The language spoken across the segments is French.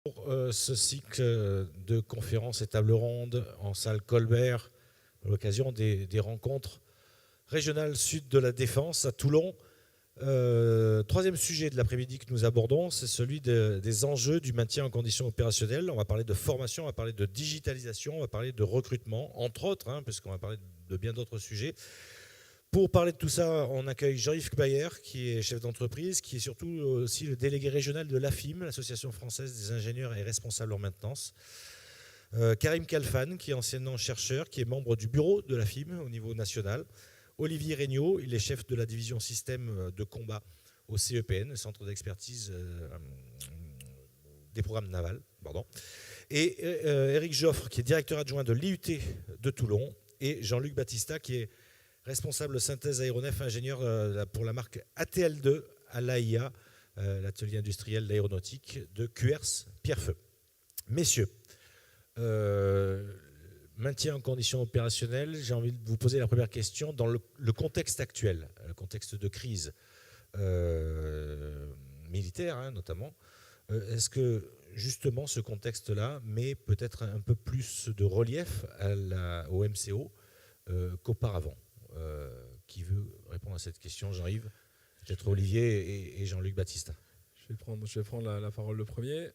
Pour ce cycle de conférences et tables rondes en salle Colbert, à l'occasion des rencontres régionales sud de la Défense à Toulon. Troisième sujet de l'après-midi que nous abordons, c'est celui des enjeux du maintien en condition opérationnelle. On va parler de formation, on va parler de digitalisation, on va parler de recrutement, entre autres, puisqu'on va parler de bien d'autres sujets. Pour parler de tout ça, on accueille Jean-Yves Bayer, qui est chef d'entreprise, qui est surtout aussi le délégué régional de l'AFIM, l'Association française des ingénieurs et responsables en maintenance. Karim Khalfan, qui est anciennement chercheur, qui est membre du bureau de l'AFIM au niveau national. Olivier Regnault, il est chef de la division système de combat au CEPN, le Centre d'expertise des programmes navals. Pardon. Et Éric Joffre, qui est directeur adjoint de l'IUT de Toulon. Et Jean-Luc Battista, qui est responsable synthèse aéronef, ingénieur pour la marque ATL2 à l'AIA, l'atelier industriel d'aéronautique de Cuers, Pierrefeu. Messieurs, maintien en conditions opérationnelles, j'ai envie de vous poser la première question. Dans le contexte actuel, le contexte de crise militaire notamment, est-ce que justement ce contexte-là met peut-être un peu plus de relief au MCO qu'auparavant? Qui veut répondre à cette question? Jean-Yves, peut-être Olivier et Jean-Luc Battista. Je vais prendre la parole le premier.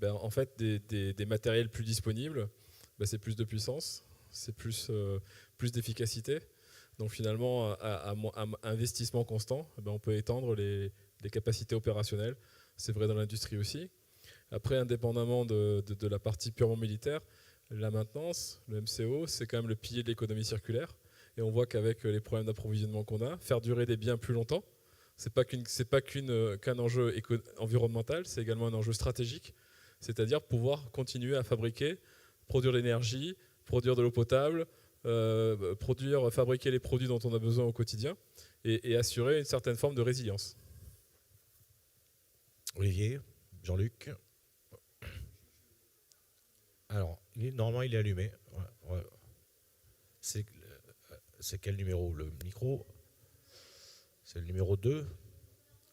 En fait, des matériels plus disponibles, c'est plus de puissance, c'est plus d'efficacité. Donc finalement, à investissement constant, on peut étendre les capacités opérationnelles. C'est vrai dans l'industrie aussi. Après, indépendamment de la partie purement militaire, la maintenance, le MCO, c'est quand même le pilier de l'économie circulaire. Et on voit qu'avec les problèmes d'approvisionnement qu'on a, faire durer des biens plus longtemps, c'est pas qu'un enjeu environnemental, c'est également un enjeu stratégique, c'est-à-dire pouvoir continuer à fabriquer, produire de l'énergie, produire de l'eau potable, fabriquer les produits dont on a besoin au quotidien et assurer une certaine forme de résilience. Olivier, Jean-Luc. Alors, normalement, il est allumé. Ouais. C'est quel numéro? Le micro? C'est le numéro 2.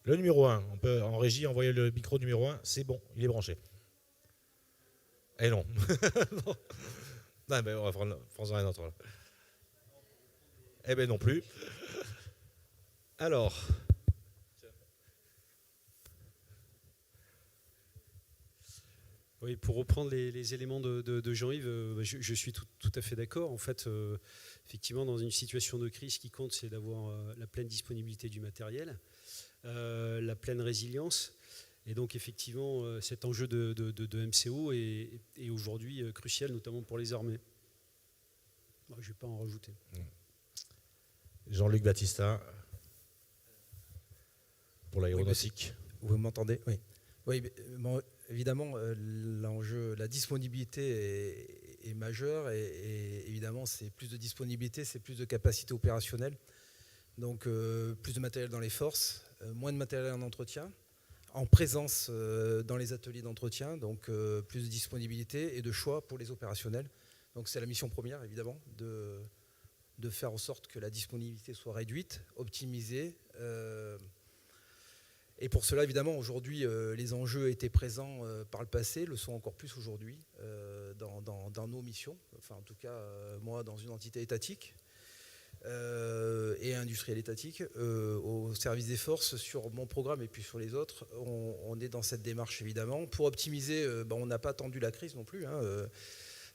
Le numéro 1. On peut en régie envoyer le micro numéro 1. C'est bon, il est branché. Eh non. Non, mais on va prendre un autre. Eh bien non plus. Alors. Oui, pour reprendre les éléments de Jean-Yves, je suis tout à fait d'accord. En fait, effectivement, dans une situation de crise, ce qui compte, c'est d'avoir la pleine disponibilité du matériel, la pleine résilience. Et donc, effectivement, cet enjeu de MCO est aujourd'hui crucial, notamment pour les armées. Bon, je ne vais pas en rajouter. Jean-Luc Battista, pour l'aéronautique. Vous m'entendez? Oui. Oui, bon, évidemment, l'enjeu, la disponibilité est majeure et évidemment, c'est plus de disponibilité, c'est plus de capacité opérationnelle. Donc, plus de matériel dans les forces, moins de matériel en entretien, en présence dans les ateliers d'entretien, donc plus de disponibilité et de choix pour les opérationnels. Donc, c'est la mission première, évidemment, de faire en sorte que la disponibilité soit réduite, optimisée. Et pour cela, évidemment, aujourd'hui, les enjeux étaient présents par le passé, le sont encore plus aujourd'hui dans nos missions. Enfin, en tout cas, moi, dans une entité étatique et industrielle étatique, au service des forces, sur mon programme et puis sur les autres, on est dans cette démarche, évidemment. Pour optimiser, on n'a pas attendu la crise non plus.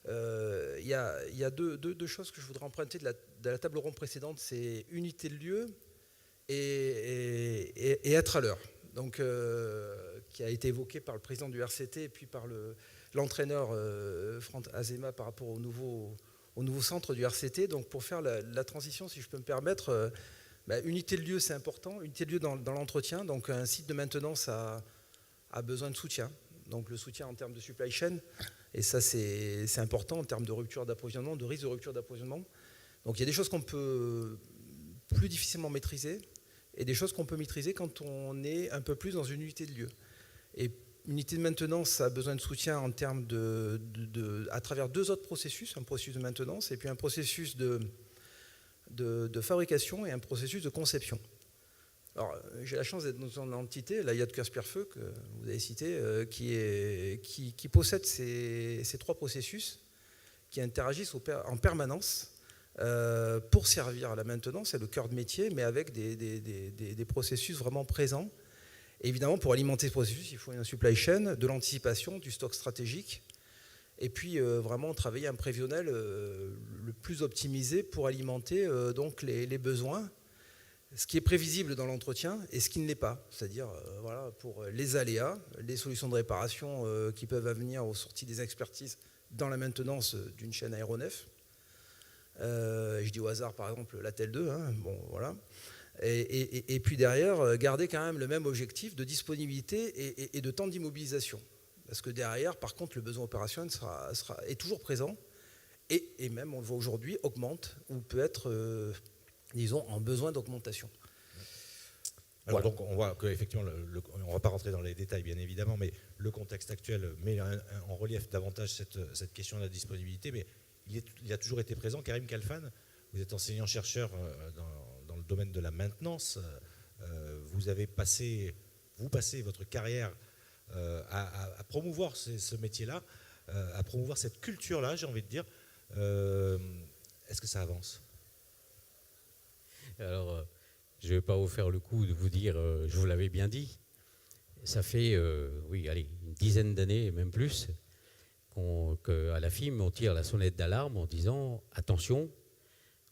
Il y a deux choses que je voudrais emprunter de la table ronde précédente, c'est unité de lieu et être à l'heure, donc qui a été évoqué par le président du RCT et puis par l'entraîneur Franck Azema par rapport au nouveau centre du RCT. Donc pour faire la transition, si je peux me permettre, unité de lieu c'est important, unité de lieu dans l'entretien. Donc un site de maintenance a besoin de soutien, donc le soutien en termes de supply chain, et ça c'est important en termes de rupture d'approvisionnement, de risque de rupture d'approvisionnement. Donc il y a des choses qu'on peut plus difficilement maîtriser et des choses qu'on peut maîtriser quand on est un peu plus dans une unité de lieu. Et une unité de maintenance, ça a besoin de soutien en termes à travers deux autres processus, un processus de maintenance et puis un processus de fabrication et un processus de conception. Alors, j'ai la chance d'être dans une entité, la Yacht Kasperfeu, que vous avez cité, qui possède ces 3 processus qui interagissent en permanence pour servir à la maintenance, c'est le cœur de métier, mais avec des processus vraiment présents. Et évidemment, pour alimenter ce processus, il faut une supply chain, de l'anticipation, du stock stratégique, et puis vraiment travailler un prévisionnel le plus optimisé pour alimenter donc les besoins, ce qui est prévisible dans l'entretien et ce qui ne l'est pas. C'est-à-dire voilà, pour les aléas, les solutions de réparation qui peuvent venir aux sorties des expertises dans la maintenance d'une chaîne aéronef. Je dis au hasard, par exemple, la TEL 2. Hein, bon, voilà. Et puis derrière, garder quand même le même objectif de disponibilité et de temps d'immobilisation. Parce que derrière, par contre, le besoin opérationnel est toujours présent et même, on le voit aujourd'hui, augmente ou peut être, disons, en besoin d'augmentation. Alors voilà. Donc on voit qu'effectivement, on ne va pas rentrer dans les détails bien évidemment, mais le contexte actuel met en relief davantage cette question de la disponibilité, mais il a toujours été présent. Karim Khalfan, vous êtes enseignant-chercheur dans le domaine de la maintenance. Vous passez votre carrière à promouvoir ce métier-là, à promouvoir cette culture-là, j'ai envie de dire. Est-ce que ça avance ? Alors, je ne vais pas vous faire le coup de vous dire, je vous l'avais bien dit, ça fait, une dizaine d'années et même plus, qu'à la FIM, on tire la sonnette d'alarme en disant « Attention,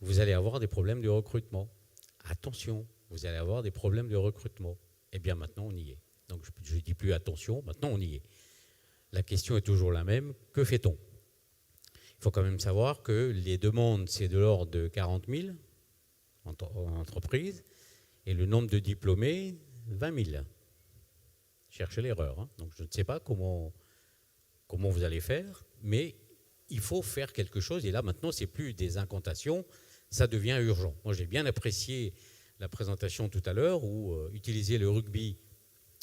vous allez avoir des problèmes de recrutement. Attention, vous allez avoir des problèmes de recrutement. » Eh bien, maintenant, on y est. Donc, je ne dis plus « Attention », maintenant, on y est. La question est toujours la même, que fait-on ? Il faut quand même savoir que les demandes, c'est de l'ordre de 40 000 en entreprise, et le nombre de diplômés, 20 000. Cherchez l'erreur. Hein. Donc je ne sais pas comment vous allez faire, mais il faut faire quelque chose. Et là, maintenant, ce n'est plus des incantations, ça devient urgent. Moi, j'ai bien apprécié la présentation tout à l'heure où utiliser le rugby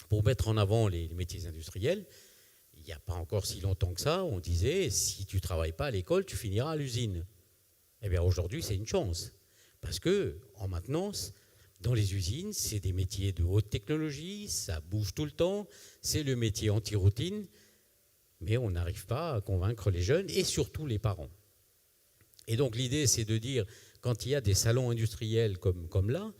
pour mettre en avant les métiers industriels. Il n'y a pas encore si longtemps que ça, on disait, si tu ne travailles pas à l'école, tu finiras à l'usine. Eh bien, aujourd'hui, c'est une chance. Parce qu'en maintenance, dans les usines, c'est des métiers de haute technologie, ça bouge tout le temps, c'est le métier anti-routine, mais on n'arrive pas à convaincre les jeunes et surtout les parents. Et donc l'idée, c'est de dire, quand il y a des salons industriels comme là,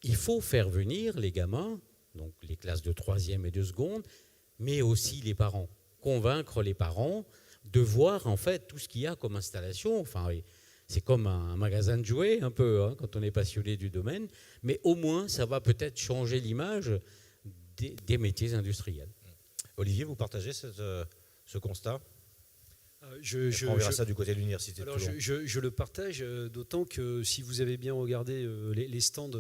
il faut faire venir les gamins, donc les classes de 3e et de seconde, mais aussi les parents. Convaincre les parents de voir en fait tout ce qu'il y a comme installation. Enfin, c'est comme un magasin de jouets, un peu, hein, quand on est passionné du domaine, mais au moins, ça va peut-être changer l'image des métiers industriels. Olivier, vous partagez ce constat ? On verra ça du côté de l'université de Toulon. Je le partage, d'autant que si vous avez bien regardé les stands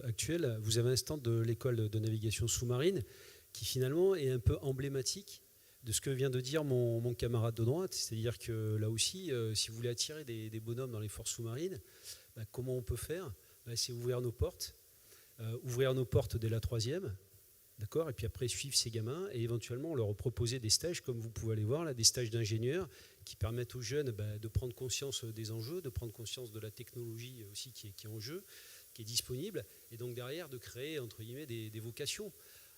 actuels, vous avez un stand de l'école de navigation sous-marine qui finalement est un peu emblématique de ce que vient de dire mon camarade de droite, c'est-à-dire que là aussi, si vous voulez attirer des bonhommes dans les forces sous-marines, comment on peut faire ? C'est ouvrir nos portes dès la 3e, d'accord ? Et puis après suivre ces gamins et éventuellement leur proposer des stages, comme vous pouvez aller voir là, des stages d'ingénieurs qui permettent aux jeunes de prendre conscience des enjeux, de prendre conscience de la technologie aussi qui est en jeu, qui est disponible, et donc derrière de créer entre guillemets des vocations.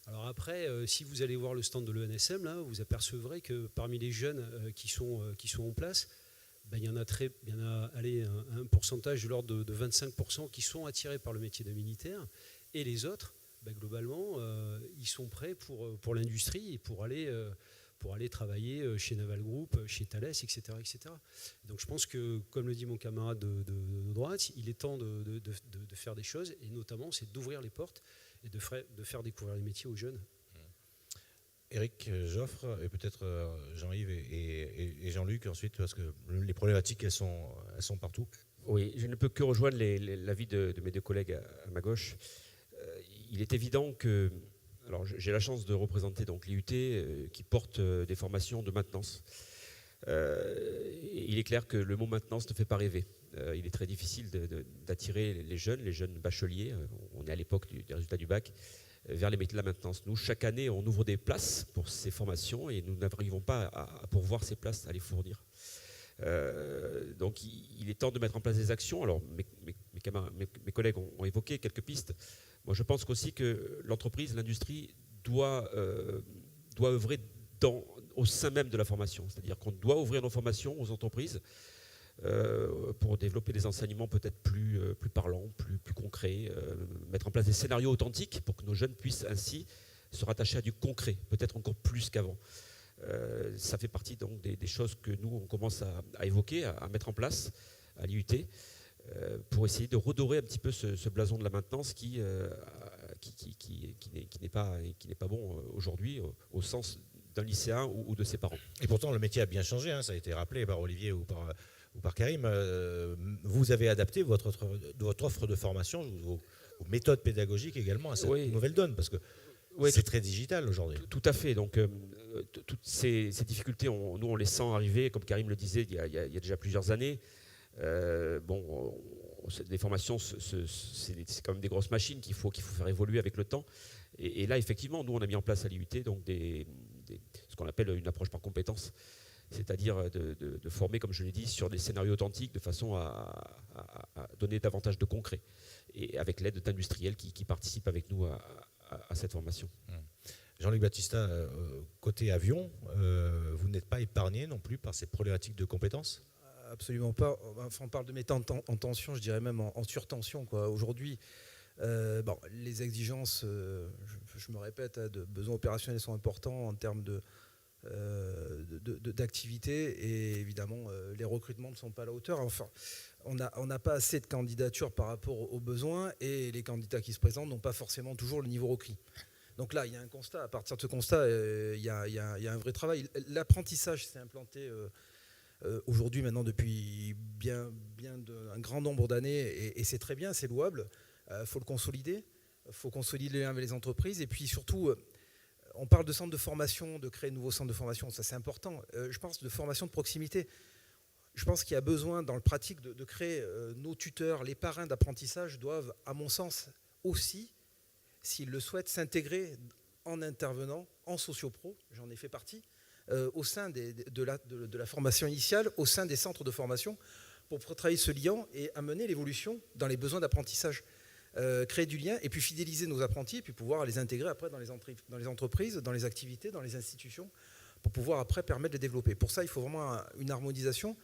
Alors après, si vous allez voir le stand de l'ENSM, là, vous apercevrez que parmi les jeunes qui sont en place, il y en a un pourcentage de l'ordre de 25% qui sont attirés par le métier de militaire, et les autres, globalement, ils sont prêts pour l'industrie et pour aller travailler chez Naval Group, chez Thales, etc., etc. Donc je pense que, comme le dit mon camarade de droite, il est temps de faire des choses, et notamment c'est d'ouvrir les portes et de faire découvrir les métiers aux jeunes. Éric, Joffre, et peut-être Jean-Yves et Jean-Luc ensuite, parce que les problématiques, elles sont partout. Oui, je ne peux que rejoindre l'avis de mes deux collègues à ma gauche. Il est évident que, alors j'ai la chance de représenter donc l'IUT qui porte des formations de maintenance. Il est clair que le mot maintenance ne fait pas rêver. Il est très difficile d'attirer les jeunes bacheliers, on est à l'époque des résultats du bac, vers les métiers de la maintenance. Nous, chaque année, on ouvre des places pour ces formations et nous n'arrivons pas à pourvoir ces places, à les fournir. Donc il est temps de mettre en place des actions. Alors mes collègues ont évoqué quelques pistes. Moi, je pense aussi que l'entreprise, l'industrie doit œuvrer au sein même de la formation. C'est-à-dire qu'on doit ouvrir nos formations aux entreprises pour développer des enseignements peut-être plus parlants, plus concrets, mettre en place des scénarios authentiques pour que nos jeunes puissent ainsi se rattacher à du concret, peut-être encore plus qu'avant. Ça fait partie donc des choses que nous, on commence à évoquer, à mettre en place à l'IUT, pour essayer de redorer un petit peu ce blason de la maintenance qui n'est pas bon aujourd'hui au sens d'un lycéen ou de ses parents. Et pourtant, le métier a bien changé, hein, ça a été rappelé par Olivier ou par Karim. Vous avez adapté votre offre de formation, vos méthodes pédagogiques également à cette nouvelle donne, parce que c'est très digital aujourd'hui. Tout à fait. Donc, toutes ces difficultés, nous, on les sent arriver, comme Karim le disait, il y a déjà plusieurs années. Les formations, c'est quand même des grosses machines qu'il faut faire évoluer avec le temps. Et là, effectivement, nous, on a mis en place à l'IUT donc ce qu'on appelle une approche par compétences, c'est-à-dire de former, comme je l'ai dit, sur des scénarios authentiques de façon à donner davantage de concret, et avec l'aide d'industriels qui participent avec nous à cette formation. Jean-Luc Battista, côté avion, vous n'êtes pas épargné non plus par ces problématiques de compétences ? Absolument pas. Enfin, on parle de métier en tension, je dirais même en surtension, quoi. Aujourd'hui, les exigences, je me répète, de besoins opérationnels sont importants en termes d'activité, et évidemment, les recrutements ne sont pas à la hauteur. Enfin, on n'a pas assez de candidatures par rapport aux besoins, et les candidats qui se présentent n'ont pas forcément toujours le niveau requis. Donc là, il y a un constat. À partir de ce constat, il y a un vrai travail. L'apprentissage s'est implanté aujourd'hui, maintenant, depuis un grand nombre d'années, et c'est très bien, c'est louable. Faut le consolider. Il faut consolider les liens avec les entreprises. Et puis surtout, on parle de centres de formation, de créer de nouveaux centres de formation. Ça, c'est important. Je pense de formation de proximité. Je pense qu'il y a besoin, dans le pratique, de créer nos tuteurs, les parrains d'apprentissage doivent, à mon sens, aussi, s'ils le souhaitent, s'intégrer en intervenant en sociopro, j'en ai fait partie, au sein de la formation initiale, au sein des centres de formation, pour travailler ce lien et amener l'évolution dans les besoins d'apprentissage. Créer du lien et puis fidéliser nos apprentis et puis pouvoir les intégrer après dans les entreprises, dans les activités, dans les institutions, pour pouvoir après permettre de les développer. Pour ça, il faut vraiment une harmonisation,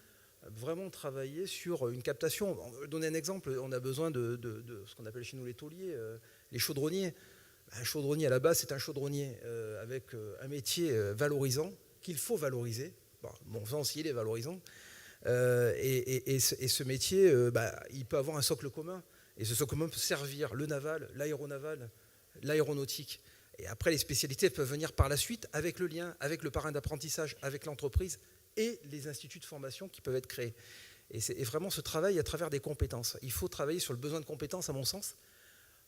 vraiment travailler sur une captation. On va donner un exemple, on a besoin de ce qu'on appelle chez nous les tauliers, les chaudronniers. Un chaudronnier, à la base, c'est un chaudronnier avec un métier valorisant, qu'il faut valoriser. Bon sens, il est valorisant. Et ce métier, il peut avoir un socle commun. Et ce socle commun peut servir le naval, l'aéronaval, l'aéronautique. Et après, les spécialités peuvent venir par la suite avec le lien, avec le parrain d'apprentissage, avec l'entreprise et les instituts de formation qui peuvent être créés. Et vraiment ce travail à travers des compétences. Il faut travailler sur le besoin de compétences, à mon sens.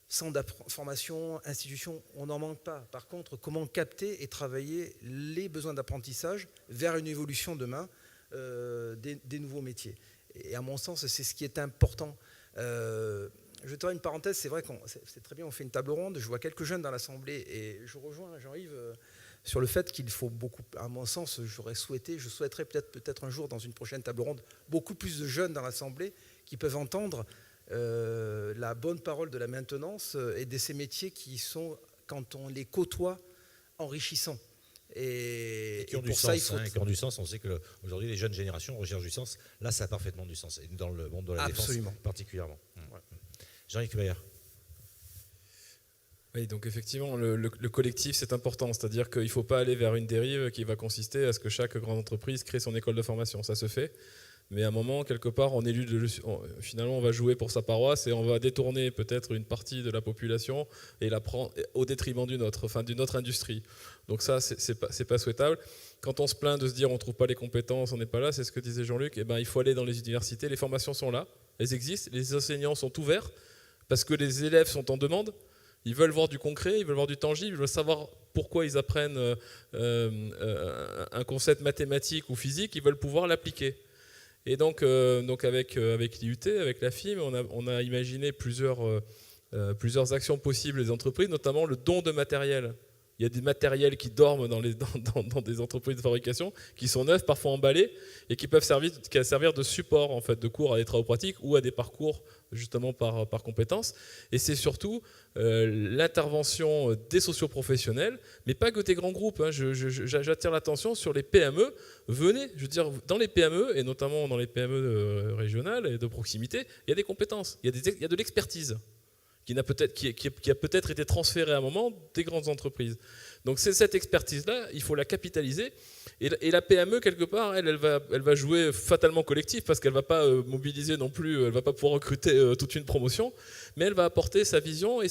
Centre de formation, institution, on n'en manque pas. Par contre, comment capter et travailler les besoins d'apprentissage vers une évolution demain des nouveaux métiers. Et à mon sens, c'est ce qui est important. Je vais te faire une parenthèse, c'est vrai que c'est très bien, on fait une table ronde, je vois quelques jeunes dans l'Assemblée et je rejoins Jean-Yves sur le fait qu'il faut beaucoup, à mon sens, je souhaiterais peut-être un jour dans une prochaine table ronde, beaucoup plus de jeunes dans l'Assemblée qui peuvent entendre la bonne parole de la maintenance et de ces métiers qui sont, quand on les côtoie, enrichissants. Et qui ont du sens, qui ont du sens. On sait qu'aujourd'hui, les jeunes générations recherchent du sens. Là, ça a parfaitement du sens. Et dans le monde de la défense, particulièrement. Ouais. Jean-Yves Bayer. Oui, donc effectivement, le collectif, c'est important. C'est-à-dire qu'il ne faut pas aller vers une dérive qui va consister à ce que chaque grande entreprise crée son école de formation. Ça se fait. Mais à un moment, quelque part, finalement, on va jouer pour sa paroisse et on va détourner peut-être une partie de la population et la prendre au détriment d'une autre industrie. Donc ça, c'est pas souhaitable. Quand on se plaint de se dire on ne trouve pas les compétences, on n'est pas là, c'est ce que disait Jean-Luc, il faut aller dans les universités, les formations sont là, elles existent, les enseignants sont ouverts parce que les élèves sont en demande, ils veulent voir du concret, ils veulent voir du tangible, ils veulent savoir pourquoi ils apprennent un concept mathématique ou physique, ils veulent pouvoir l'appliquer. Et donc avec l'IUT, avec la FIM, on a imaginé plusieurs actions possibles des entreprises, notamment le don de matériel Il y a des matériels qui dorment dans des entreprises de fabrication, qui sont neufs, parfois emballés, et qui peuvent servir de support en fait, de cours à des travaux pratiques ou à des parcours justement par compétences. Et c'est surtout l'intervention des socioprofessionnels, mais pas que des grands groupes. Hein. J'attire l'attention sur les PME. Venez, je veux dire, dans les PME, et notamment dans les PME régionales et de proximité, il y a des compétences, il y a de l'expertise. Qui a peut-être été transférée à un moment des grandes entreprises. Donc c'est cette expertise-là, il faut la capitaliser. Et la PME, quelque part, elle va jouer fatalement collectif parce qu'elle ne va pas mobiliser non plus, elle ne va pas pouvoir recruter toute une promotion, mais elle va apporter sa vision et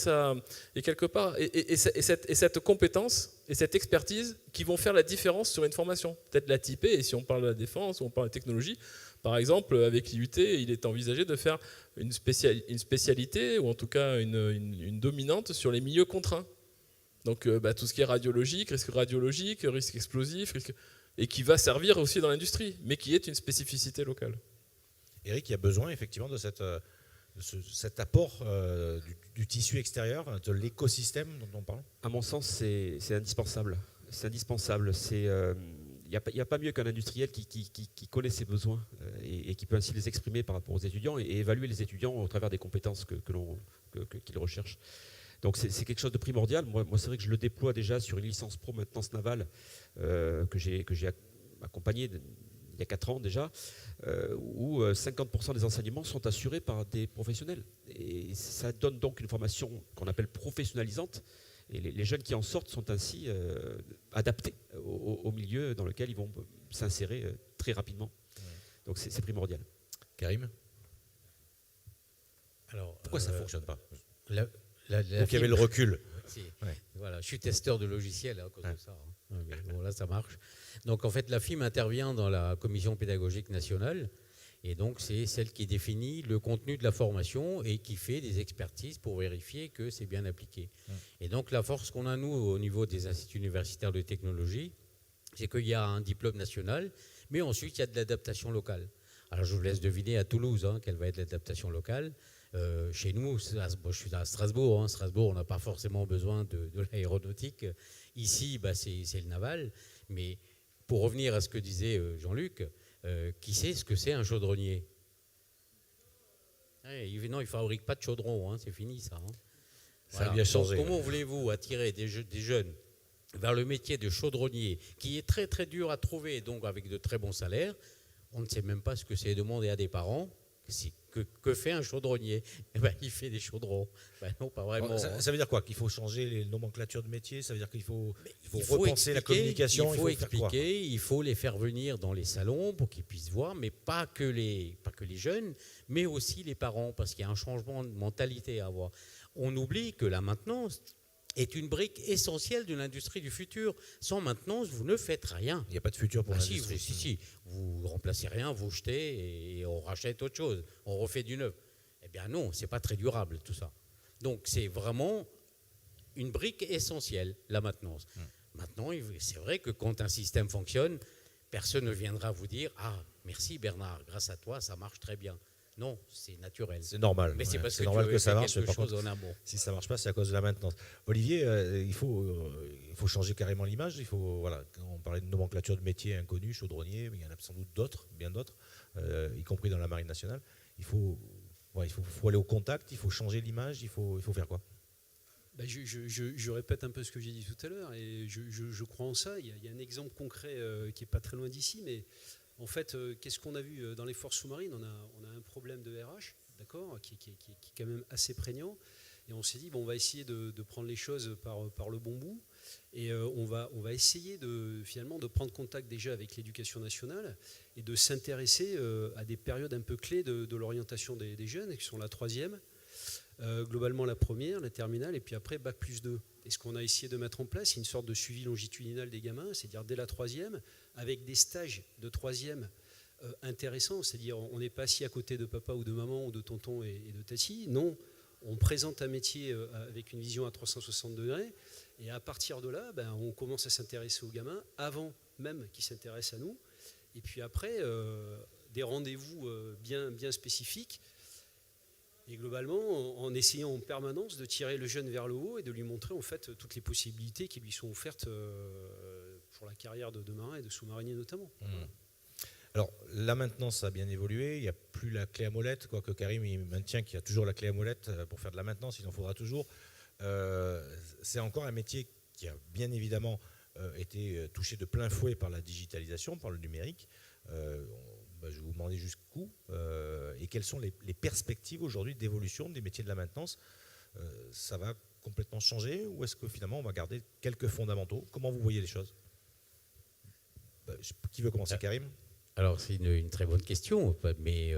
quelque part, cette compétence et cette expertise qui vont faire la différence sur une formation. Peut-être la typer, et si on parle de la défense ou on parle de technologie, par exemple, avec l'IUT, il est envisagé de faire une spécialité, ou en tout cas une dominante sur les milieux contraints. Donc tout ce qui est radiologique, risque explosif, et qui va servir aussi dans l'industrie, mais qui est une spécificité locale. Eric, il y a besoin effectivement de cet apport du tissu extérieur, de l'écosystème dont on parle. À mon sens, c'est indispensable. C'est indispensable. Il n'y a pas mieux qu'un industriel qui connaît ses besoins et qui peut ainsi les exprimer par rapport aux étudiants et évaluer les étudiants au travers des compétences qu'ils recherchent. Donc c'est quelque chose de primordial. Moi c'est vrai que je le déploie déjà sur une licence pro maintenance navale que j'ai accompagnée il y a 4 ans déjà, où 50% des enseignements sont assurés par des professionnels. Et ça donne donc une formation qu'on appelle professionnalisante. Et les jeunes qui en sortent sont ainsi adaptés au milieu dans lequel ils vont s'insérer très rapidement. Donc c'est primordial. Karim ? Alors, pourquoi ça ne fonctionne pas ? Donc il y avait le recul. Ouais. Voilà, je suis testeur de logiciels à cause de ça. Hein. Mais bon, là, ça marche. Donc en fait, la FIM intervient dans la commission pédagogique nationale. Et donc, c'est celle qui définit le contenu de la formation et qui fait des expertises pour vérifier que c'est bien appliqué. Et donc, la force qu'on a, nous, au niveau des instituts universitaires de technologie, c'est qu'il y a un diplôme national, mais ensuite, il y a de l'adaptation locale. Alors, je vous laisse deviner à Toulouse quelle va être l'adaptation locale. Chez nous, je suis à Strasbourg. Hein. Strasbourg, on n'a pas forcément besoin de l'aéronautique. Ici, c'est le naval. Mais pour revenir à ce que disait Jean-Luc, qui sait ce que c'est un chaudronnier ? Non, il ne fabrique pas de chaudron, hein, c'est fini ça. Hein. Ça a bien changé. Donc, comment voulez-vous attirer des jeunes vers le métier de chaudronnier, qui est très très dur à trouver, donc avec de très bons salaires ? On ne sait même pas ce que c'est demander à des parents. Que fait un chaudronnier ? Il fait des chaudrons. Non, pas vraiment. Ça veut dire quoi ? Qu'il faut changer les nomenclatures de métiers ? Ça veut dire qu'il faut repenser la communication ? Il faut expliquer, il faut les faire venir dans les salons pour qu'ils puissent voir, mais pas que les jeunes, mais aussi les parents, parce qu'il y a un changement de mentalité à avoir. On oublie que la maintenance est une brique essentielle de l'industrie du futur. Sans maintenance, vous ne faites rien. Il n'y a pas de futur pour l'industrie. Si, vous ne remplacez rien, vous jetez et on rachète autre chose. On refait du neuf. Eh bien non, ce n'est pas très durable tout ça. Donc c'est vraiment une brique essentielle, la maintenance. Maintenant, c'est vrai que quand un système fonctionne, personne ne viendra vous dire « Ah, merci Bernard, grâce à toi, ça marche très bien ». Non, c'est naturel. C'est normal. Mais c'est parce que ça marche. quelque chose en amont. Si ça ne marche pas, c'est à cause de la maintenance. Olivier, il faut changer carrément l'image. Quand on parlait de nomenclature de métiers inconnus, chaudronnier, mais il y en a sans doute d'autres, bien d'autres, y compris dans la Marine nationale. Il faut aller au contact, il faut changer l'image, il faut faire quoi ? Je répète un peu ce que j'ai dit tout à l'heure, et je crois en ça. Il y a un exemple concret qui n'est pas très loin d'ici, mais en fait, qu'est-ce qu'on a vu dans les forces sous-marines ? On a un problème de RH, d'accord, qui est quand même assez prégnant. Et on s'est dit, on va essayer de prendre les choses par le bon bout. Et on va essayer finalement de prendre contact déjà avec l'éducation nationale et de s'intéresser à des périodes un peu clés de l'orientation des jeunes, qui sont la 3e, globalement la 1re, la terminale, et puis après Bac plus 2. Et ce qu'on a essayé de mettre en place, c'est une sorte de suivi longitudinal des gamins, c'est-à-dire dès la 3e, avec des stages de 3e intéressants, c'est-à-dire on n'est pas assis à côté de papa ou de maman ou de tonton et de tati, non, on présente un métier avec une vision à 360 degrés, et à partir de là, on commence à s'intéresser aux gamins, avant même qu'ils s'intéressent à nous, et puis après, des rendez-vous bien spécifiques. Et globalement, en essayant en permanence de tirer le jeune vers le haut et de lui montrer en fait toutes les possibilités qui lui sont offertes pour la carrière de marin et de sous-marinier notamment. Alors, la maintenance a bien évolué, il n'y a plus la clé à molette, quoique Karim il maintient qu'il y a toujours la clé à molette pour faire de la maintenance, il en faudra toujours. C'est encore un métier qui a bien évidemment été touché de plein fouet par la digitalisation, par le numérique. Je vais vous demander jusqu'où et quelles sont les perspectives aujourd'hui d'évolution des métiers de la maintenance. Ça va complètement changer ou est-ce que finalement on va garder quelques fondamentaux? Comment vous voyez les choses? Qui veut commencer, Karim? Alors c'est une très bonne question, mais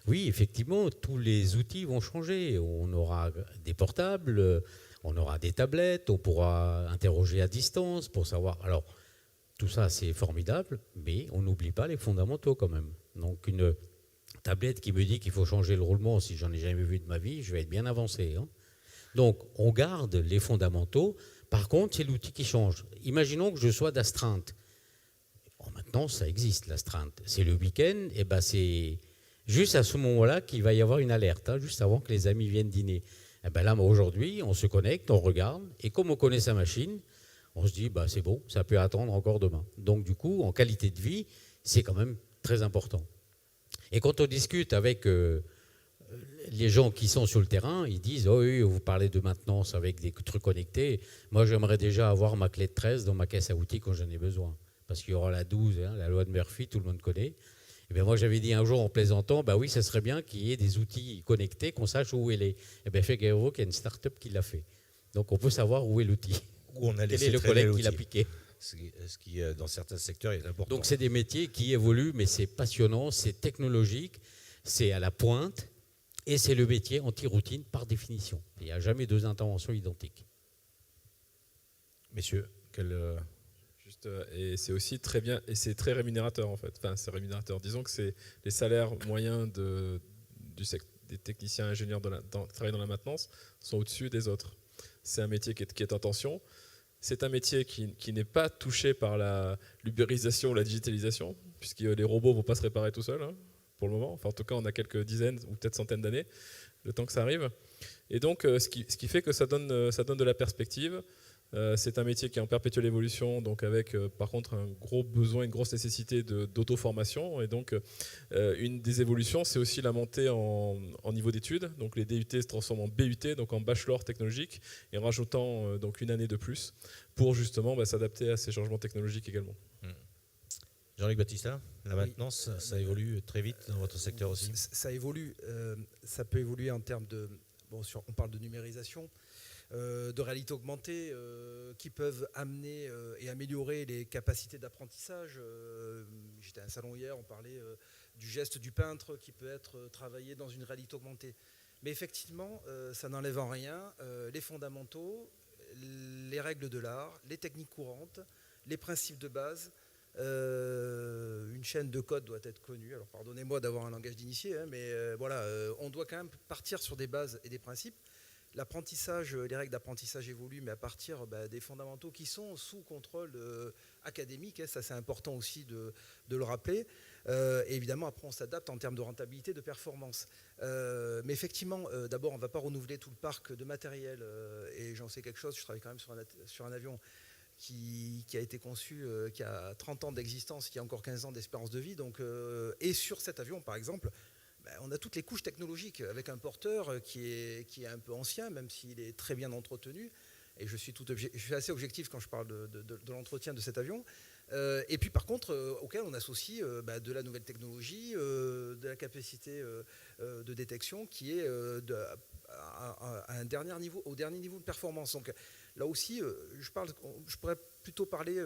oui, effectivement, tous les outils vont changer. On aura des portables, on aura des tablettes, on pourra interroger à distance pour savoir. Alors tout ça c'est formidable, mais on n'oublie pas les fondamentaux quand même. Donc une tablette qui me dit qu'il faut changer le roulement, si j'en ai jamais vu de ma vie, je vais être bien avancé. Donc on garde les fondamentaux. Par contre, c'est l'outil qui change. Imaginons que je sois d'astreinte. Maintenant, ça existe, l'astreinte. C'est le week-end, et c'est juste à ce moment-là qu'il va y avoir une alerte, juste avant que les amis viennent dîner. Et là, aujourd'hui, on se connecte, on regarde, et comme on connaît sa machine, on se dit, c'est bon, ça peut attendre encore demain. Donc, du coup, en qualité de vie, c'est quand même très important. Et quand on discute avec les gens qui sont sur le terrain, ils disent, oh oui, vous parlez de maintenance avec des trucs connectés. Moi, j'aimerais déjà avoir ma clé de 13 dans ma caisse à outils quand j'en ai besoin. Parce qu'il y aura la 12, la loi de Murphy, tout le monde connaît. Et bien moi, j'avais dit un jour en plaisantant, oui, ça serait bien qu'il y ait des outils connectés, qu'on sache où elle est. Et bien, figurez-vous qu'il y a une start-up qui l'a fait. Donc, on peut savoir où est l'outil. Où on a Quel est le collègue qui l'a piqué. Ce qui, dans certains secteurs, est important. Donc, c'est des métiers qui évoluent, mais c'est passionnant, c'est technologique, c'est à la pointe, et c'est le métier anti-routine par définition. Il n'y a jamais deux interventions identiques. Messieurs, et c'est aussi très bien, et c'est très rémunérateur en fait. Enfin, c'est rémunérateur. Disons que c'est les salaires moyens des techniciens ingénieurs qui travaillent dans la maintenance sont au-dessus des autres. C'est un métier qui est en tension. C'est un métier qui n'est pas touché par la l'ubérisation ou la digitalisation, puisque les robots ne vont pas se réparer tout seuls pour le moment. Enfin, en tout cas, on a quelques dizaines ou peut-être centaines d'années, le temps que ça arrive. Et donc, ce qui fait que ça donne de la perspective. C'est un métier qui est en perpétuelle évolution, donc avec par contre un gros besoin, une grosse nécessité d'auto-formation. Et donc une des évolutions, c'est aussi la montée en niveau d'études. Donc les DUT se transforment en BUT, donc en bachelor technologique, et en rajoutant donc une année de plus pour justement s'adapter à ces changements technologiques également. Jean-Luc Battista, la maintenance, ça évolue très vite dans votre secteur aussi? Ça évolue, ça peut évoluer en termes de... on parle de numérisation, de réalité augmentée qui peuvent amener et améliorer les capacités d'apprentissage. J'étais à un salon hier, on parlait du geste du peintre qui peut être travaillé dans une réalité augmentée. Mais effectivement, ça n'enlève en rien les fondamentaux, les règles de l'art, les techniques courantes, les principes de base. Une chaîne de code doit être connue. Alors pardonnez-moi d'avoir un langage d'initié, mais on doit quand même partir sur des bases et des principes. L'apprentissage, les règles d'apprentissage évoluent, mais à partir des fondamentaux qui sont sous contrôle académique. Ça, c'est important aussi de le rappeler. Et évidemment, après, on s'adapte en termes de rentabilité, de performance. Mais effectivement, d'abord, on ne va pas renouveler tout le parc de matériel. Et j'en sais quelque chose, je travaille quand même sur un avion qui a été conçu, qui a 30 ans d'existence, qui a encore 15 ans d'espérance de vie. Donc, et sur cet avion, par exemple, on a toutes les couches technologiques avec un porteur qui est un peu ancien, même s'il est très bien entretenu. Et je suis assez objectif quand je parle de l'entretien de cet avion. Et puis par contre, auquel on associe de la nouvelle technologie, de la capacité de détection qui est à un dernier niveau, au dernier niveau de performance. Donc là aussi, je pourrais plutôt parler,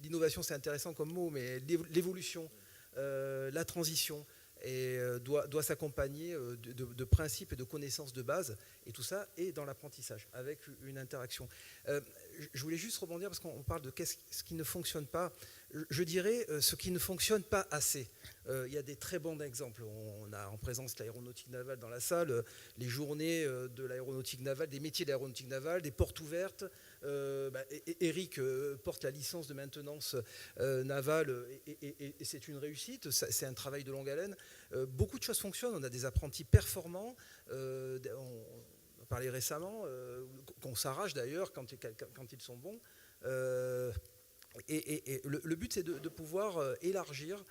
l'innovation c'est intéressant comme mot, mais l'évolution, la transition, et doit s'accompagner de principes et de connaissances de base, et tout ça est dans l'apprentissage, avec une interaction. Je voulais juste rebondir, parce qu'on parle de ce qui ne fonctionne pas. Je dirais ce qui ne fonctionne pas assez. Il y a des très bons exemples. On a en présence l'aéronautique navale dans la salle, les journées de l'aéronautique navale, des métiers de l'aéronautique navale, des portes ouvertes, Eric porte la licence de maintenance navale et c'est une réussite. C'est un travail de longue haleine. Beaucoup de choses fonctionnent. On a des apprentis performants. On a parlé récemment, qu'on s'arrache d'ailleurs quand ils sont bons. Et le but, c'est de pouvoir élargir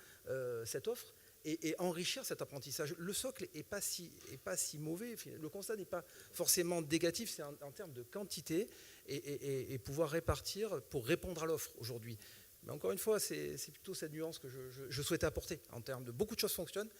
cette offre et enrichir cet apprentissage. Le socle n'est pas si mauvais. Le constat n'est pas forcément négatif, c'est en termes de quantité et pouvoir répartir pour répondre à l'offre aujourd'hui. Mais encore une fois, c'est plutôt cette nuance que je souhaitais apporter en termes de beaucoup de choses fonctionnent.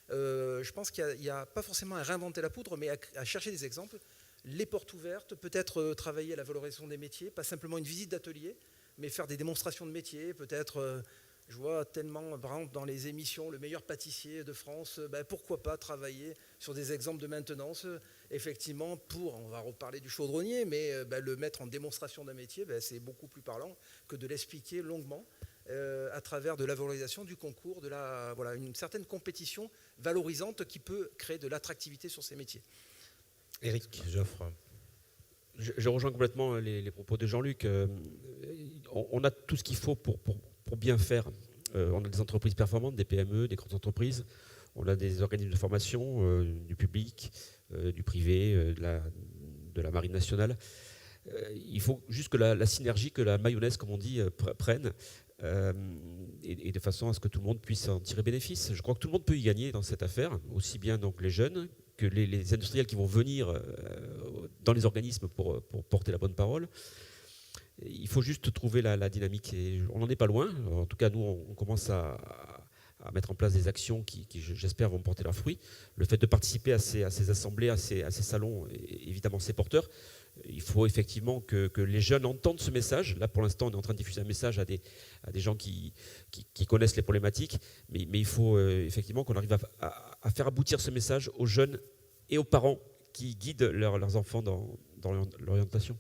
Je pense qu'il n'y a pas forcément à réinventer la poudre, mais à chercher des exemples. Les portes ouvertes, peut-être travailler à la valorisation des métiers, pas simplement une visite d'atelier, mais faire des démonstrations de métiers, peut-être, je vois tellement, par exemple, dans les émissions, le meilleur pâtissier de France, pourquoi pas travailler sur des exemples de maintenance, effectivement, on va reparler du chaudronnier, mais le mettre en démonstration d'un métier, c'est beaucoup plus parlant que de l'expliquer longuement à travers de la valorisation du concours, une certaine compétition valorisante qui peut créer de l'attractivité sur ces métiers. Éric Joffre. Je rejoins complètement les propos de Jean-Luc. On a tout ce qu'il faut pour bien faire. On a des entreprises performantes, des PME, des grandes entreprises. On a des organismes de formation, du public, du privé, de la Marine nationale. Il faut juste que la synergie, que la mayonnaise, comme on dit, prenne, et de façon à ce que tout le monde puisse en tirer bénéfice. Je crois que tout le monde peut y gagner dans cette affaire, aussi bien donc les jeunes que les industriels qui vont venir dans les organismes pour porter la bonne parole. Il faut juste trouver la dynamique. Et on n'en est pas loin. En tout cas, nous, on commence à mettre en place des actions qui j'espère, vont porter leurs fruits. Le fait de participer à ces assemblées, à ces salons, évidemment, c'est porteur. Il faut effectivement que les jeunes entendent ce message. Là, pour l'instant, on est en train de diffuser un message à des gens qui connaissent les problématiques. Mais il faut effectivement qu'on arrive à faire aboutir ce message aux jeunes et aux parents qui guident leurs enfants dans l'orientation.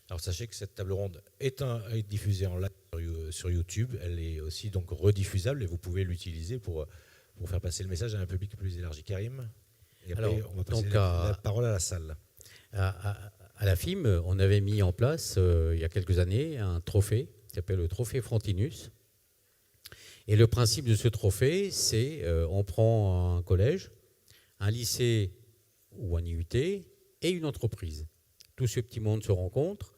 Alors sachez que cette table ronde est diffusée en live sur YouTube. Elle est aussi donc rediffusable et vous pouvez l'utiliser pour faire passer le message à un public plus élargi. Karim, et après, Alors, on va passer donc la parole à la salle. À la FIM, on avait mis en place, il y a quelques années, un trophée qui s'appelle le trophée Frontinus. Et le principe de ce trophée, c'est on prend un collège, un lycée ou un IUT et une entreprise. Tout ce petit monde se rencontre,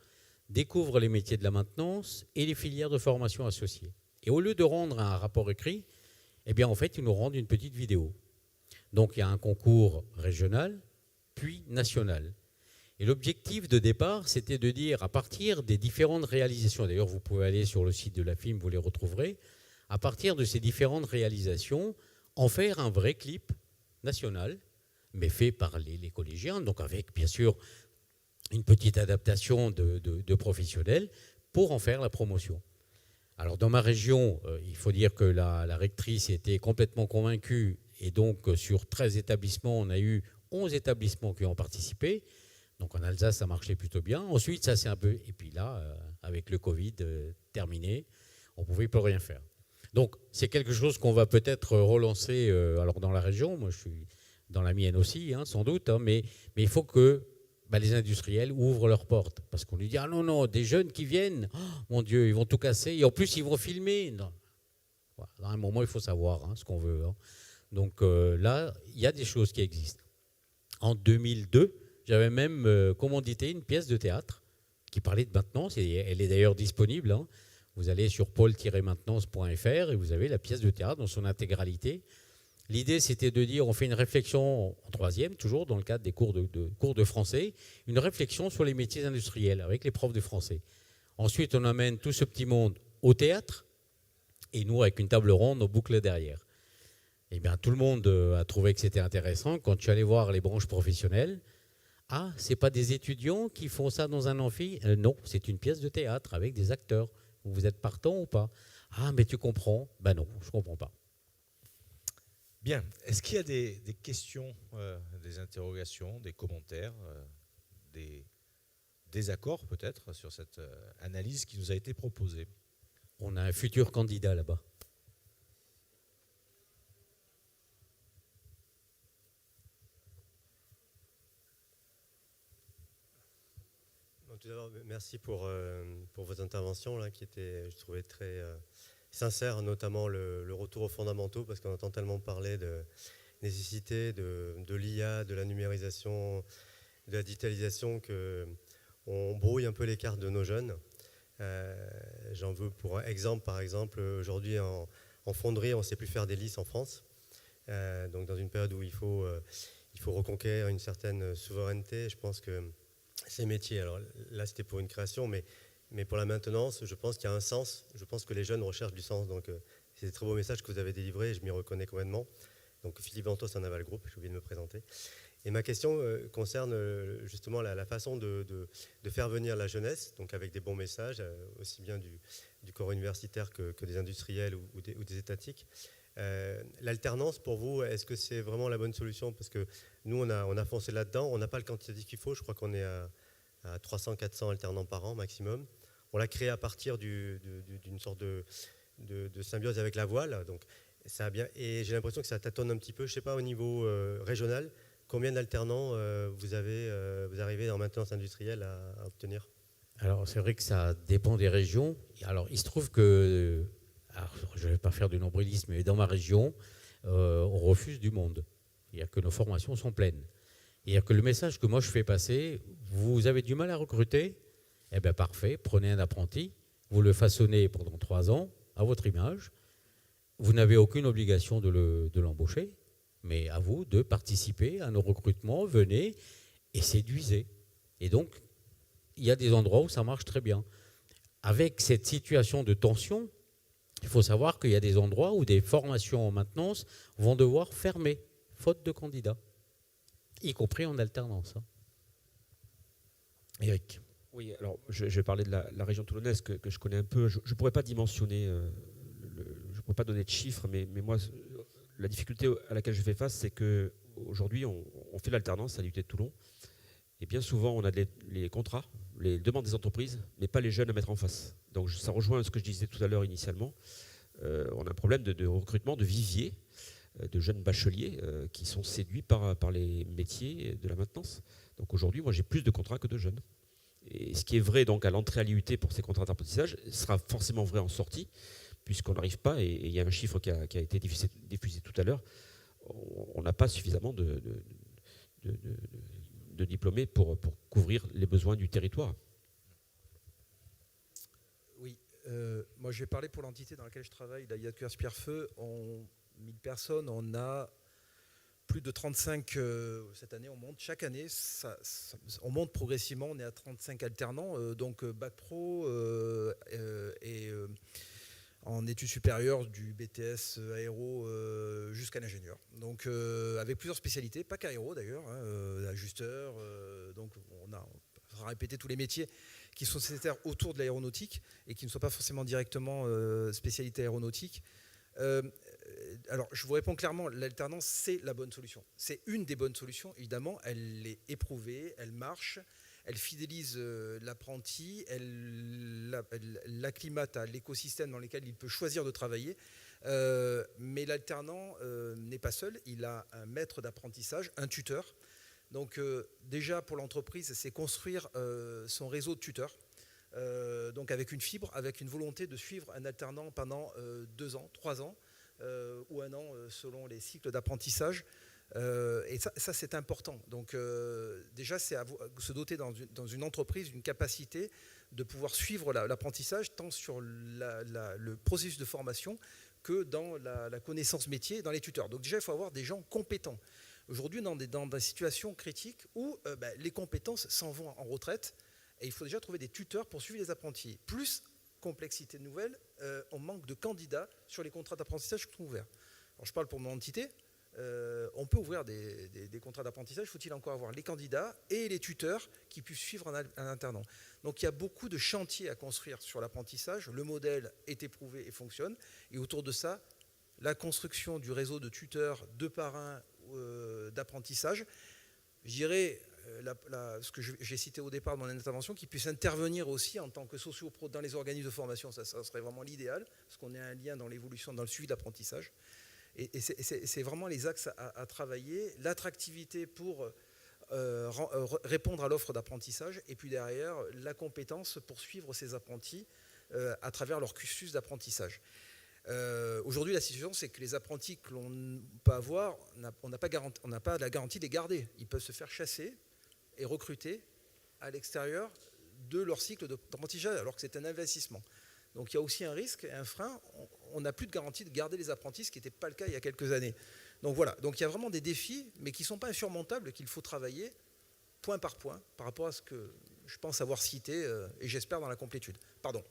découvre les métiers de la maintenance et les filières de formation associées. Et au lieu de rendre un rapport écrit, eh bien, en fait, ils nous rendent une petite vidéo. Donc, il y a un concours régional, puis national. Et l'objectif de départ, c'était de dire, à partir des différentes réalisations, d'ailleurs, vous pouvez aller sur le site de la FIM, vous les retrouverez, à partir de ces différentes réalisations, en faire un vrai clip national, mais fait par les collégiens, donc avec, bien sûr, une petite adaptation de professionnels pour en faire la promotion. Alors, dans ma région, il faut dire que la rectrice était complètement convaincue, et donc, sur 13 établissements, on a eu 11 établissements qui ont participé. Donc en Alsace, ça marchait plutôt bien. Ensuite, ça s'est un peu... Et puis là, avec le Covid terminé, on ne pouvait plus rien faire. Donc c'est quelque chose qu'on va peut-être relancer alors dans la région. Moi, je suis dans la mienne aussi, sans doute. Mais il faut que les industriels ouvrent leurs portes. Parce qu'on lui dit, ah non, des jeunes qui viennent, oh, mon Dieu, ils vont tout casser. Et en plus, ils vont filmer. Non. Voilà. À un moment, il faut savoir ce qu'on veut. Donc là, il y a des choses qui existent. En 2002, j'avais même commandité une pièce de théâtre qui parlait de maintenance, et elle est d'ailleurs disponible. Vous allez sur pôle-maintenance.fr et vous avez la pièce de théâtre dans son intégralité. L'idée, c'était de dire, on fait une réflexion en troisième, toujours dans le cadre des cours de français, une réflexion sur les métiers industriels avec les profs de français. Ensuite, on amène tout ce petit monde au théâtre, et nous, avec une table ronde, on boucle derrière. Eh bien, tout le monde a trouvé que c'était intéressant. Quand je suis allé voir les branches professionnelles, ah, c'est pas des étudiants qui font ça dans un amphi ? Non, c'est une pièce de théâtre avec des acteurs. Vous êtes partant ou pas ? Ah, mais tu comprends ? Ben non, je comprends pas. Bien. Est-ce qu'il y a des questions, des interrogations, des commentaires, des désaccords peut-être sur cette analyse qui nous a été proposée ? On a un futur candidat là-bas. De toute d'abord, merci pour vos interventions là, qui étaient, je trouvais, très sincères, notamment le retour aux fondamentaux, parce qu'on entend tellement parler de nécessité de l'IA, de la numérisation, de la digitalisation, qu'on brouille un peu les cartes de nos jeunes. J'en veux pour exemple, par exemple, aujourd'hui en fonderie, on ne sait plus faire des lisses en France. Donc dans une période où il faut reconquérir une certaine souveraineté, je pense que ces métiers, alors là c'était pour une création, mais pour la maintenance, je pense qu'il y a un sens. Je pense que les jeunes recherchent du sens. Donc c'est des très beaux messages que vous avez délivrés et je m'y reconnais complètement. Donc Philippe Ventos, un Aval Group, j'ai oublié de me présenter. Et ma question concerne justement la façon de faire venir la jeunesse, donc avec des bons messages, aussi bien du corps universitaire que des industriels ou des étatiques. L'alternance, pour vous, est-ce que c'est vraiment la bonne solution? Parce que nous, on a foncé là-dedans, on n'a pas le quantitatif qu'il faut, je crois qu'on est à 300-400 alternants par an maximum. On l'a créé à partir d'une sorte de symbiose avec la voile, donc ça a bien, et j'ai l'impression que ça tâtonne un petit peu, je ne sais pas, au niveau régional, combien d'alternants vous arrivez en maintenance industrielle à obtenir? Alors, c'est vrai que ça dépend des régions. Alors, il se trouve que, alors, je ne vais pas faire du nombrilisme, mais dans ma région, on refuse du monde. C'est-à-dire que nos formations sont pleines. C'est-à-dire que le message que moi je fais passer, vous avez du mal à recruter, eh bien parfait, prenez un apprenti, vous le façonnez pendant 3 ans à votre image. Vous n'avez aucune obligation de l'embaucher, mais à vous de participer à nos recrutements, venez et séduisez. Et donc, il y a des endroits où ça marche très bien. Avec cette situation de tension, il faut savoir qu'il y a des endroits où des formations en maintenance vont devoir fermer, faute de candidats, y compris en alternance. Eric. Oui, alors je vais parler de la région toulonnaise que je connais un peu. Je ne pourrais pas dimensionner, je ne pourrais pas donner de chiffres, mais moi, la difficulté à laquelle je fais face, c'est qu'aujourd'hui, on fait l'alternance à l'UT de Toulon. Et bien souvent, on a les contrats, les demandes des entreprises, mais pas les jeunes à mettre en face. Donc ça rejoint ce que je disais tout à l'heure initialement. On a un problème de recrutement, de vivier, de jeunes bacheliers qui sont séduits par les métiers de la maintenance. Donc aujourd'hui, moi, j'ai plus de contrats que de jeunes. Et ce qui est vrai donc à l'entrée à l'IUT pour ces contrats d'apprentissage sera forcément vrai en sortie, puisqu'on n'arrive pas, et il y a un chiffre qui a été diffusé tout à l'heure, on n'a pas suffisamment de diplômés pour couvrir les besoins du territoire. Oui, moi je vais parler pour l'entité dans laquelle je travaille, la IAQRS Pierrefeu. 1000 personnes, on a plus de 35 cette année, on monte. Chaque année, on monte progressivement, on est à 35 alternants, donc bac pro et en études supérieures du BTS aéro jusqu'à l'ingénieur. Donc avec plusieurs spécialités, pas qu'aéro d'ailleurs, ajusteur, donc on va répéter tous les métiers qui sont nécessaires autour de l'aéronautique et qui ne sont pas forcément directement spécialité aéronautique. Alors, je vous réponds clairement, l'alternance, c'est la bonne solution. C'est une des bonnes solutions, évidemment. Elle est éprouvée, elle marche, elle fidélise l'apprenti, elle l'acclimate à l'écosystème dans lequel il peut choisir de travailler. Mais l'alternant n'est pas seul, il a un maître d'apprentissage, un tuteur. Donc déjà, pour l'entreprise, c'est construire son réseau de tuteurs. Donc avec une fibre, avec une volonté de suivre un alternant pendant 2 ans, 3 ans ou 1 an selon les cycles d'apprentissage. Et ça c'est important. Donc déjà, c'est se doter dans une entreprise d'une capacité de pouvoir suivre l'apprentissage tant sur le processus de formation que dans la connaissance métier, dans les tuteurs. Donc déjà, il faut avoir des gens compétents. Aujourd'hui, dans des situations critiques où les compétences s'en vont en retraite, et il faut déjà trouver des tuteurs pour suivre les apprentis. Plus complexité nouvelle, on manque de candidats sur les contrats d'apprentissage qui sont ouverts. Alors, je parle pour mon entité. On peut ouvrir des contrats d'apprentissage. Faut-il encore avoir les candidats et les tuteurs qui puissent suivre un alternant. Donc il y a beaucoup de chantiers à construire sur l'apprentissage. Le modèle est éprouvé et fonctionne. Et autour de ça, la construction du réseau de tuteurs, de parrains d'apprentissage, je dirais ce que j'ai cité au départ dans mon intervention, qui puisse intervenir aussi en tant que socio-pro dans les organismes de formation, ça serait vraiment l'idéal, parce qu'on a un lien dans l'évolution, dans le suivi d'apprentissage. Et c'est vraiment les axes à travailler. L'attractivité pour répondre à l'offre d'apprentissage, et puis derrière, la compétence pour suivre ces apprentis à travers leur cursus d'apprentissage. Aujourd'hui, la situation, c'est que les apprentis que l'on peut avoir, on n'a pas la garantie de les garder. Ils peuvent se faire chasser et recruter à l'extérieur de leur cycle d'apprentissage, alors que c'est un investissement. Donc il y a aussi un risque, un frein. On n'a plus de garantie de garder les apprentis, ce qui n'était pas le cas il y a quelques années. Donc voilà, donc il y a vraiment des défis, mais qui ne sont pas insurmontables, qu'il faut travailler point par point, par rapport à ce que je pense avoir cité, et j'espère dans la complétude. Pardon.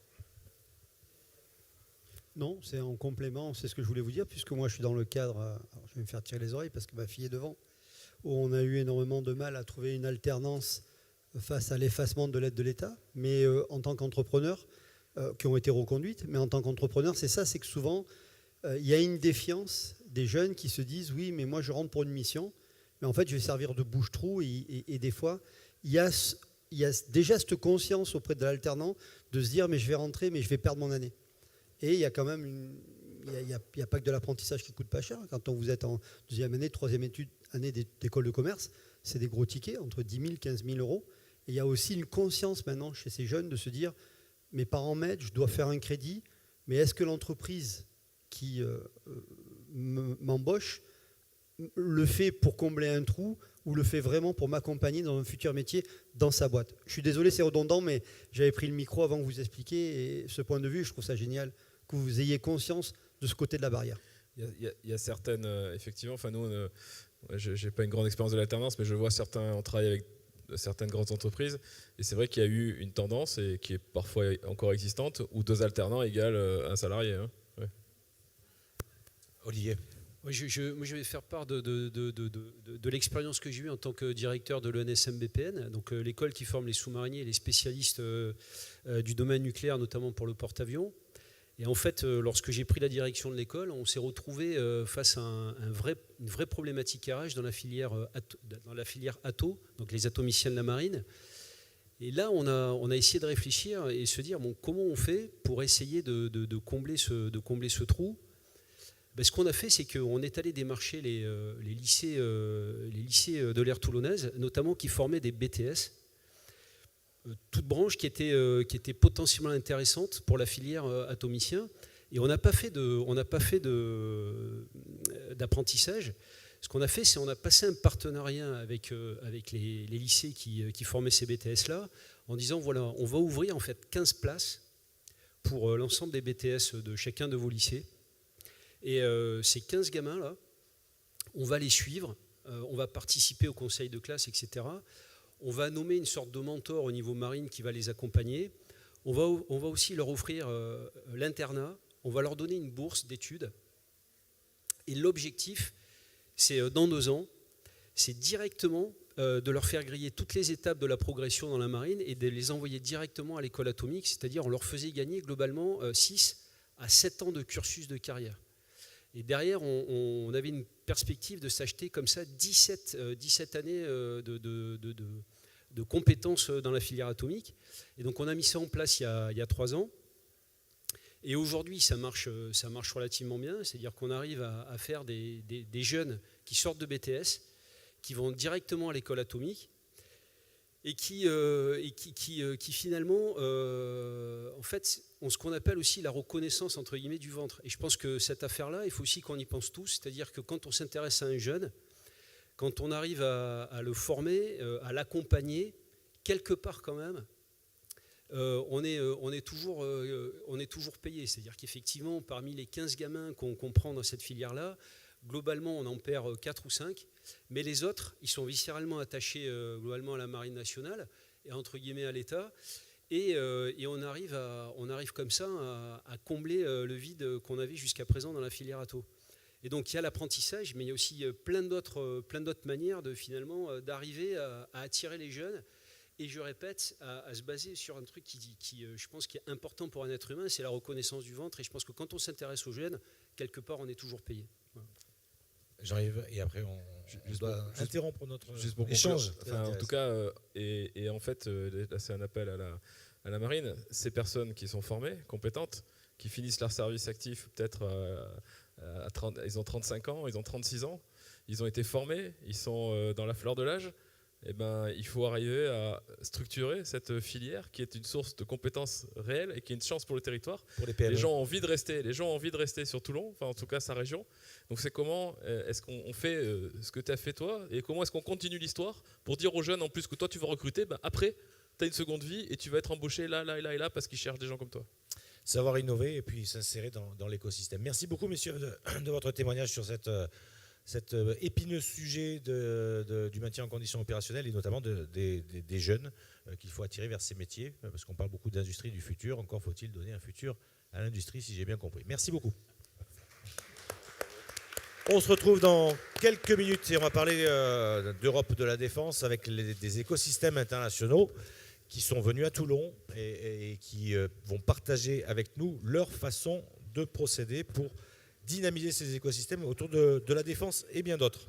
Non, c'est en complément, c'est ce que je voulais vous dire, puisque moi je suis dans le cadre, alors je vais me faire tirer les oreilles parce que ma fille est devant, où on a eu énormément de mal à trouver une alternance face à l'effacement de l'aide de l'État, mais en tant qu'entrepreneur, qui ont été reconduites, mais en tant qu'entrepreneur, c'est ça, c'est que souvent, il y a une défiance des jeunes qui se disent, oui, mais moi je rentre pour une mission, mais en fait je vais servir de bouche-trou, et des fois, il y a déjà cette conscience auprès de l'alternant de se dire, mais je vais rentrer, mais je vais perdre mon année. Et il y a quand même il n'y a pas que de l'apprentissage qui coûte pas cher. Quand vous êtes en deuxième année, troisième année d'école de commerce, c'est des gros tickets, entre 10 000 et 15 000 euros. Et il y a aussi une conscience maintenant chez ces jeunes de se dire, mes parents m'aident, je dois faire un crédit, mais est-ce que l'entreprise qui m'embauche le fait pour combler un trou ou le fait vraiment pour m'accompagner dans un futur métier dans sa boîte? Je suis désolé, c'est redondant, mais j'avais pris le micro avant que vous expliquiez, et ce point de vue, je trouve ça génial que vous ayez conscience de ce côté de la barrière. Il y a certaines, effectivement, enfin nous, je n'ai pas une grande expérience de l'alternance, mais je vois certains, on travaille avec certaines grandes entreprises, et c'est vrai qu'il y a eu une tendance, et qui est parfois encore existante, où 2 alternants égale un salarié. Hein. Ouais. Olivier. Moi, je vais faire part de l'expérience que j'ai eue en tant que directeur de l'ENSM-BPN, donc l'école qui forme les sous-mariniers et les spécialistes du domaine nucléaire, notamment pour le porte-avions. Et en fait, lorsque j'ai pris la direction de l'école, on s'est retrouvé face à une vraie problématique RH dans la filière ATO, donc les atomiciens de la marine. Et là, on a essayé de réfléchir et se dire, bon, comment on fait pour essayer de combler ce trou. Ben, ce qu'on a fait, c'est qu'on est allé démarcher les lycées de l'aire toulonnaise, notamment qui formaient des BTS, toute branche qui était potentiellement intéressante pour la filière atomicien. Et on n'a pas fait d'apprentissage. Ce qu'on a fait, c'est qu'on a passé un partenariat avec les lycées qui formaient ces BTS-là, en disant, voilà, on va ouvrir en fait 15 places pour l'ensemble des BTS de chacun de vos lycées. Et ces 15 gamins-là, on va les suivre, on va participer au conseil de classe, etc. On va nommer une sorte de mentor au niveau marine qui va les accompagner. On va aussi leur offrir l'internat, on va leur donner une bourse d'études. Et l'objectif, c'est dans 2 ans, c'est directement de leur faire griller toutes les étapes de la progression dans la marine et de les envoyer directement à l'école atomique, c'est-à-dire on leur faisait gagner globalement 6 à 7 ans de cursus de carrière. Et derrière, on avait une perspective de s'acheter comme ça 17 années de compétences dans la filière atomique. Et donc on a mis ça en place il y a 3 ans. Et aujourd'hui, ça marche relativement bien. C'est-à-dire qu'on arrive à faire des jeunes qui sortent de BTS, qui vont directement à l'école atomique, et qui finalement, en fait, ont ce qu'on appelle aussi la reconnaissance entre guillemets du ventre. Et je pense que cette affaire-là, il faut aussi qu'on y pense tous, c'est-à-dire que quand on s'intéresse à un jeune, quand on arrive à le former, à l'accompagner, quelque part quand même, on est toujours payé. C'est-à-dire qu'effectivement, parmi les 15 gamins qu'on prend dans cette filière-là, globalement, on en perd 4 ou 5, mais les autres, ils sont viscéralement attachés globalement à la Marine nationale et entre guillemets à l'État, et on arrive comme ça à combler le vide qu'on avait jusqu'à présent dans la filière ATO. Et donc il y a l'apprentissage, mais il y a aussi plein d'autres manières d'arriver à attirer les jeunes. Et je répète, à se baser sur un truc qui je pense, qui est important pour un être humain, c'est la reconnaissance du ventre. Et je pense que quand on s'intéresse aux jeunes, quelque part, on est toujours payé. Voilà. J'arrive, et après on doit interrompre notre échange. Enfin, en tout cas, et en fait, là c'est un appel à la marine. Ces personnes qui sont formées, compétentes, qui finissent leur service actif peut-être à 30, ils ont 35 ans, ils ont 36 ans, ils ont été formés, ils sont dans la fleur de l'âge. eh ben, il faut arriver à structurer cette filière qui est une source de compétences réelles et qui est une chance pour le territoire. Pour les PME. Les gens ont envie de rester sur Toulon, enfin en tout cas sa région. Donc c'est comment est-ce qu'on fait ce que tu as fait toi, et comment est-ce qu'on continue l'histoire pour dire aux jeunes en plus que toi tu vas recruter, ben, après tu as une seconde vie et tu vas être embauché là et là parce qu'ils cherchent des gens comme toi. Savoir innover et puis s'insérer dans l'écosystème. Merci beaucoup, messieurs, de votre témoignage sur cet épineux sujet du maintien en condition opérationnelle et notamment des jeunes qu'il faut attirer vers ces métiers, parce qu'on parle beaucoup d'industrie du futur. Encore faut-il donner un futur à l'industrie, si j'ai bien compris. Merci beaucoup. On se retrouve dans quelques minutes et on va parler d'Europe de la défense avec des écosystèmes internationaux qui sont venus à Toulon et qui vont partager avec nous leur façon de procéder pour dynamiser ces écosystèmes autour de la défense et bien d'autres.